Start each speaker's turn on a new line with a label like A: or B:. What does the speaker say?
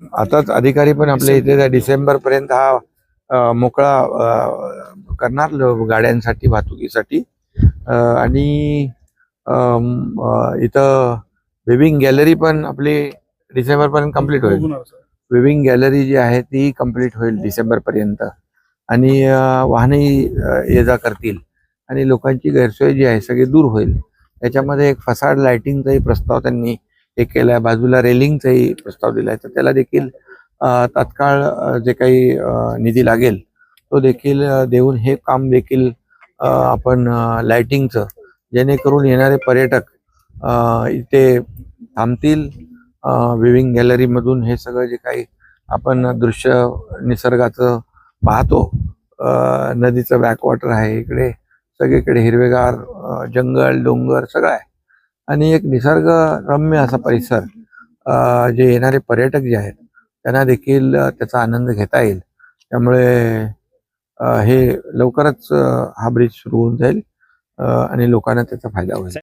A: आताच अधिकारी पण आपल्या इथे डिसेंबर पर्यंत हा मोकळा करणार गाड्यांसाठी वाहतुकीसाठी. आणि इथं विविंग गॅलरी पण आपली डिसेंबर पर्यंत कम्प्लीट होईल. विविंग गॅलरी जी आहे ती कम्प्लीट होईल डिसेंबर पर्यंत. आणि वाहनही ये जा करतील आणि लोकांची गैरसोय जी आहे सगळी दूर होईल. त्याच्यामध्ये एक फसाड लाइटिंगचाही प्रस्ताव त्यांनी हे केलाय, बाजूला रेलिंगचाही प्रस्ताव दिलाय. तर त्याला देखील तात्काळ जे काही निधी लागेल तो देखील देऊन हे काम देखील आपण लाइटिंगचं, जेणेकरून येणारे पर्यटक इथे थांबतील. विविंग गॅलरीमधून हे सगळं जे काही आपण दृश्य निसर्गाचं पाहतो, नदीचं बॅकवॉटर आहे इकडे, सगळीकडे हिरवेगार जंगल डोंगर सगळं आहे आणि एक निसर्गरम्य असा परिसर, जे येणारे पर्यटक जे आहेत त्यांना देखील त्याचा आनंद घेता येईल. त्यामुळे हे लवकरच हा ब्रिज सुरू होऊन जाईल आणि लोकांना त्याचा फायदा होईल.